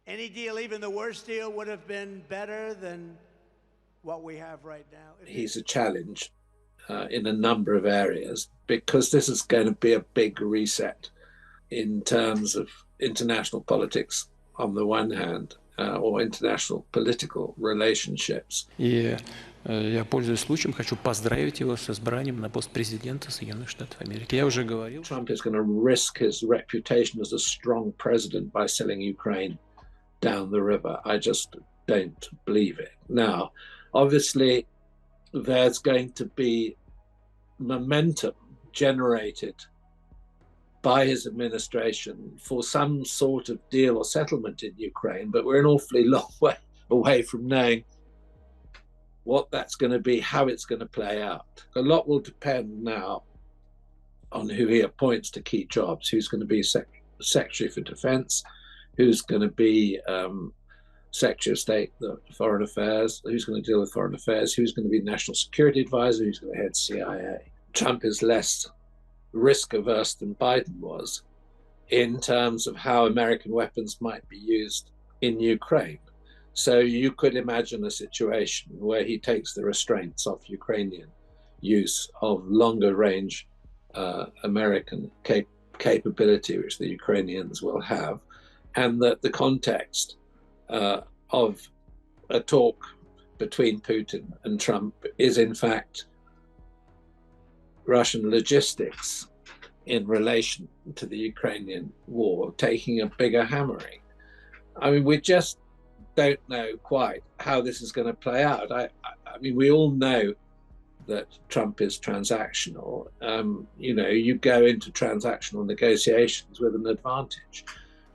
Any deal, even the worst deal, would have been better than what we have right now. He's a challenge in a number of areas because this is going to be a big reset in terms of international politics on the one hand, or international political relationships. И я, пользуясь случаем, хочу поздравить его с избранием на пост президента Соединенных Штатов Америки. Я уже говорил. Trump is going to risk his reputation as a strong president by selling Ukraine down the river. I just don't believe it. Now, obviously, there's going to be momentum generated by his administration for some sort of deal or settlement in Ukraine, but we're an awfully long way away from knowing what that's going to be, how it's going to play out. A lot will depend now on who he appoints to key jobs, who's going to be Secretary for Defense, who's going to be Secretary of State, Foreign Affairs, who's going to deal with Foreign Affairs, who's going to be National Security Advisor, who's going to head CIA. Trump is less risk averse than Biden was in terms of how American weapons might be used in Ukraine. So you could imagine a situation where he takes the restraints off Ukrainian use of longer range American capability, which the Ukrainians will have, and that the context of a talk between Putin and Trump is in fact Russian logistics in relation to the Ukrainian war taking a bigger hammering. I mean, we just don't know quite how this is going to play out. I mean, we all know that Trump is transactional. You go into transactional negotiations with an advantage.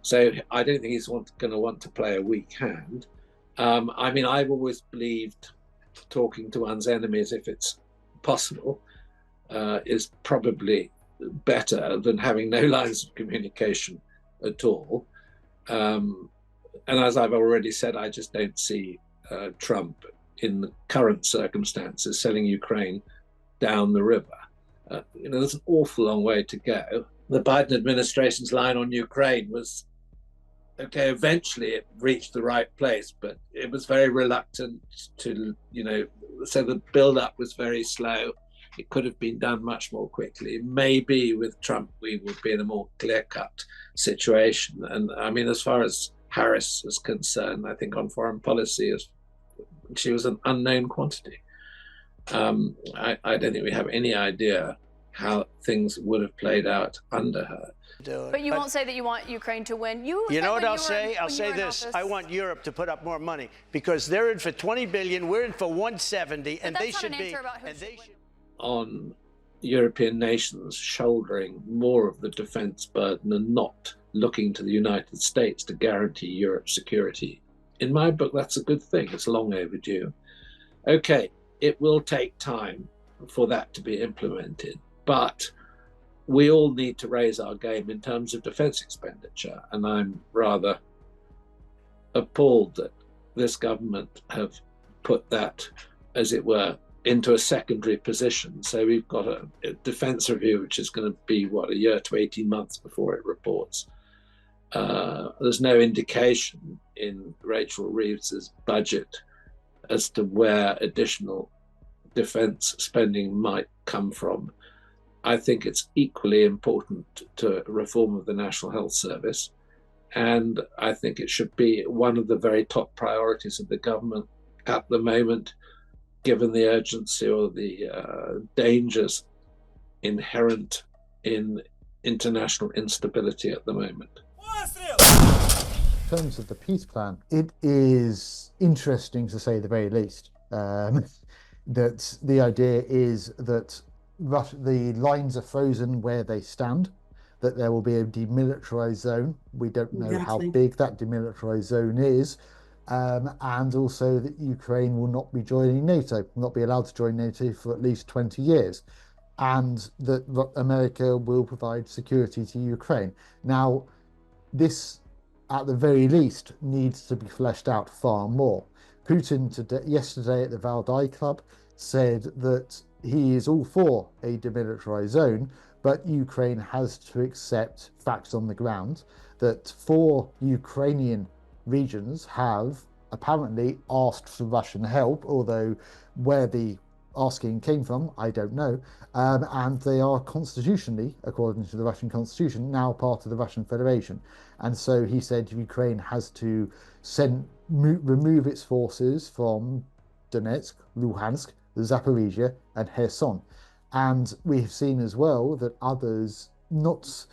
So I don't think he's going to want to play a weak hand. I mean, I've always believed talking to one's enemies, if it's possible, is probably better than having no lines of communication at all. And as I've already said, I just don't see Trump in the current circumstances selling Ukraine down the river. There's an awful long way to go. The Biden administration's line on Ukraine was, okay, eventually it reached the right place, but it was very reluctant to, so the build-up was very slow. It could have been done much more quickly. Maybe with Trump, we would be in a more clear-cut situation. And I mean, as far as Harris is concerned, I think on foreign policy, she was an unknown quantity. I don't think we have any idea how things would have played out under her. But you won't say that you want Ukraine to win. You know what I'll say? I'll say this. I want Europe to put up more money because they're in for 20 billion, we're in for 170, and they should be. On European nations shouldering more of the defense burden and not looking to the United States to guarantee Europe's security. In my book, that's a good thing. It's long overdue. Okay, it will take time for that to be implemented, but we all need to raise our game in terms of defense expenditure. And I'm rather appalled that this government have put that, as it were, into a secondary position. So we've got a defense review, which is going to be, a year to 18 months before it reports. There's no indication in Rachel Reeves's budget as to where additional defense spending might come from. I think it's equally important to reform of the National Health Service. And I think it should be one of the very top priorities of the government at the moment, given the urgency or the dangers inherent in international instability at the moment. In terms of the peace plan, it is interesting to say the very least. That the idea is that the lines are frozen where they stand, that there will be a demilitarized zone. We don't know how big that demilitarized zone is. And also that Ukraine will not be joining NATO, will not be allowed to join NATO for at least 20 years, and that America will provide security to Ukraine. Now, this, at the very least, needs to be fleshed out far more. Putin yesterday at the Valdai Club said that he is all for a demilitarized zone, but Ukraine has to accept facts on the ground, that for Ukrainian regions have apparently asked for Russian help, although where the asking came from, I don't know. And they are constitutionally, according to the Russian constitution, now part of the Russian Federation. And so he said Ukraine has to remove its forces from Donetsk, Luhansk, Zaporizhia, and Kherson. And we've seen as well that others, not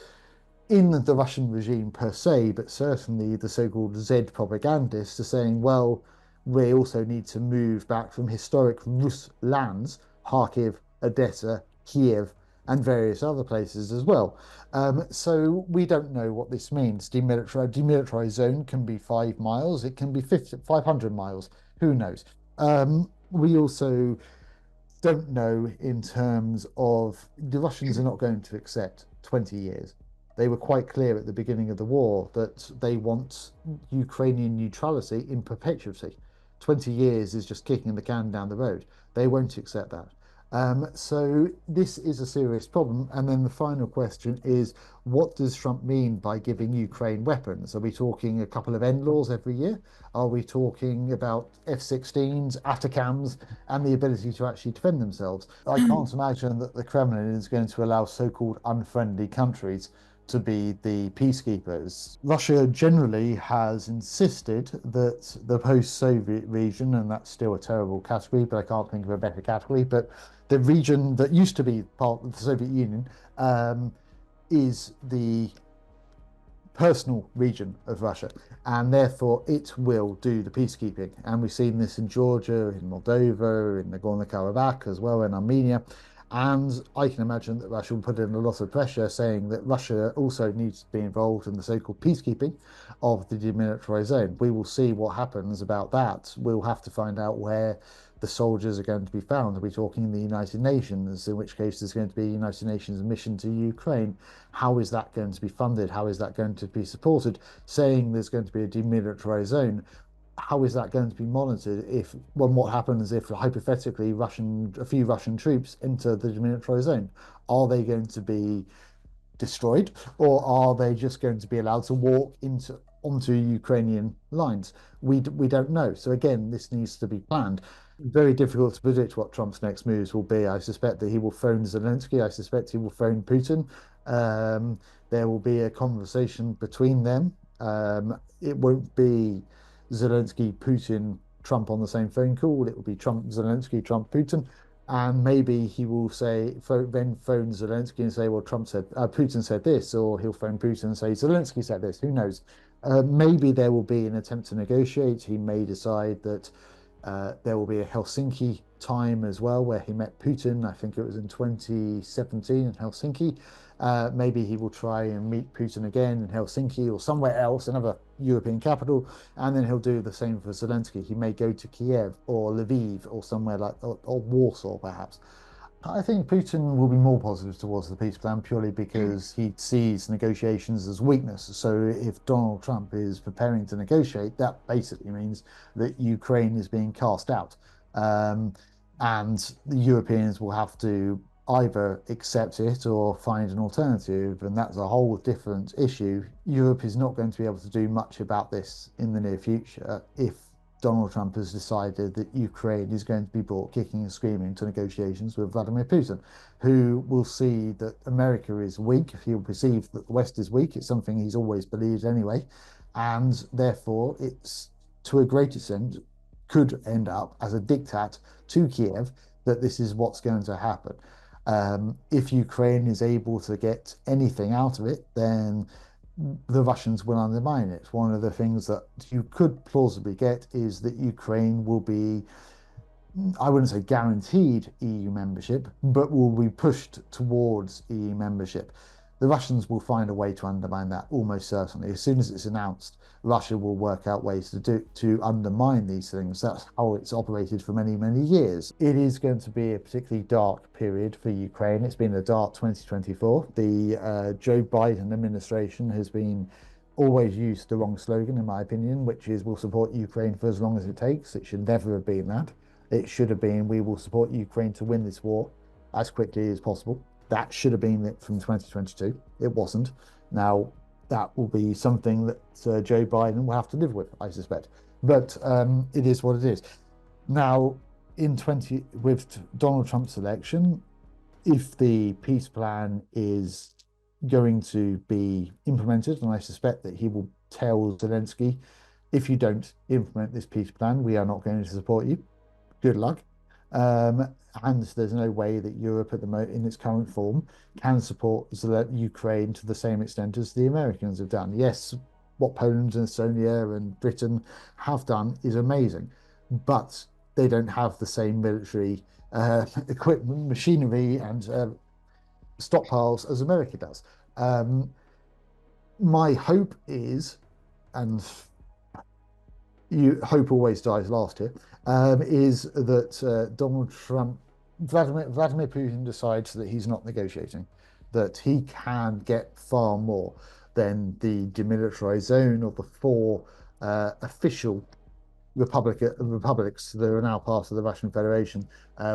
in the Russian regime per se, but certainly the so-called Z propagandists, are saying, well, we also need to move back from historic Rus lands, Kharkiv, Odessa, Kiev, and various other places as well. So we don't know what this means. Demilitarized zone can be 5 miles, it can be 500 miles, who knows? We also don't know in terms of the Russians are not going to accept 20 years. They were quite clear at the beginning of the war that they want Ukrainian neutrality in perpetuity. 20 years is just kicking the can down the road. They won't accept that. So this is a serious problem. And then the final question is, what does Trump mean by giving Ukraine weapons? Are we talking a couple of NLAWs every year? Are we talking about F-16s, ATACMS, and the ability to actually defend themselves? I can't imagine that the Kremlin is going to allow so-called unfriendly countries to be the peacekeepers. Russia generally has insisted that the post-Soviet region, and that's still a terrible category, but I can't think of a better category, but the region that used to be part of the Soviet Union is the personal region of Russia, and therefore it will do the peacekeeping. And we've seen this in Georgia, in Moldova, in Nagorno-Karabakh as well, in Armenia. And I can imagine that Russia will put in a lot of pressure, saying that Russia also needs to be involved in the so-called peacekeeping of the demilitarized zone. We will see what happens about that. We'll have to find out where the soldiers are going to be found. Are we talking the United Nations, in which case there's going to be a United Nations mission to Ukraine? How is that going to be funded? How is that going to be supported? Saying there's going to be a demilitarized zone, how is that going to be monitored if, well, what happens if hypothetically a few Russian troops enter the demilitarized zone? Are they going to be destroyed, or are they just going to be allowed to walk onto Ukrainian lines? We don't know. So again, this needs to be planned. Very difficult to predict what Trump's next moves will be. I suspect that he will phone Zelensky. I suspect he will phone Putin. There will be a conversation between them. It won't be Zelensky, Putin, Trump on the same phone call. It will be Trump, Zelensky, Trump, Putin. And maybe he will then phone Zelensky and say, well, Putin said this, or he'll phone Putin and say, Zelensky said this. Who knows? Maybe there will be an attempt to negotiate. He may decide that there will be a Helsinki time as well, where he met Putin. I think it was in 2017 in Helsinki. Maybe he will try and meet Putin again in Helsinki or somewhere else, another European capital, and then he'll do the same for Zelensky. He may go to Kiev or Lviv or somewhere like, or Warsaw perhaps. I think Putin will be more positive towards the peace plan purely because he sees negotiations as weakness. So if Donald Trump is preparing to negotiate, that basically means that Ukraine is being cast out. And the Europeans will have to either accept it or find an alternative, and that's a whole different issue. Europe is not going to be able to do much about this in the near future if Donald Trump has decided that Ukraine is going to be brought kicking and screaming to negotiations with Vladimir Putin, who will see that America is weak. He'll perceive that the West is weak. It's something he's always believed anyway, and therefore it's, to a great extent, could end up as a diktat to Kiev that this is what's going to happen. If Ukraine is able to get anything out of it, then the Russians will undermine it. One of the things that you could plausibly get is that Ukraine will be, I wouldn't say guaranteed EU membership, but will be pushed towards EU membership. The Russians will find a way to undermine that, almost certainly. As soon as it's announced, Russia will work out ways to undermine these things. That's how it's operated for many, many years. It is going to be a particularly dark period for Ukraine. It's been a dark 2024. The Joe Biden administration has been always used the wrong slogan, in my opinion, which is we'll support Ukraine for as long as it takes. It should never have been that. It should have been we will support Ukraine to win this war as quickly as possible. That should have been it from 2022. It wasn't. Now, that will be something that Joe Biden will have to live with, I suspect. But it is what it is. Now, with Donald Trump's election, if the peace plan is going to be implemented, and I suspect that he will tell Zelensky, if you don't implement this peace plan, we are not going to support you. Good luck. And there's no way that Europe at the moment, in its current form, can support Ukraine to the same extent as the Americans have done. Yes, what Poland and Estonia and Britain have done is amazing, but they don't have the same military equipment, machinery, and stockpiles as America does. My hope is, and hope always dies last here, is that Donald Trump, Vladimir Putin decides that he's not negotiating, that he can get far more than the demilitarized zone of the four official republics that are now part of the Russian Federation,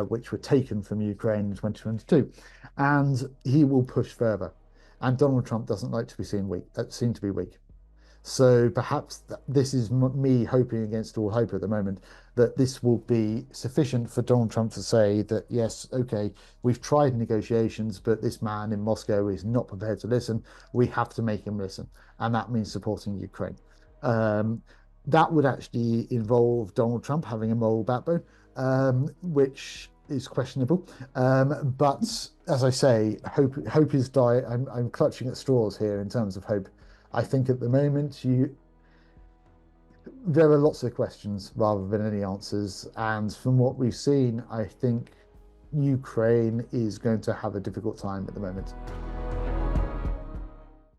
which were taken from Ukraine in 2022, and he will push further. And Donald Trump doesn't like to be seen to be weak. So perhaps this is me hoping against all hope at the moment that this will be sufficient for Donald Trump to say that, yes, okay, we've tried negotiations, but this man in Moscow is not prepared to listen. We have to make him listen. And that means supporting Ukraine. That would actually involve Donald Trump having a moral backbone, which is questionable. But as I say, hope is dying. I'm clutching at straws here in terms of hope. I think at the moment there are lots of questions rather than any answers. And from what we've seen, I think Ukraine is going to have a difficult time at the moment.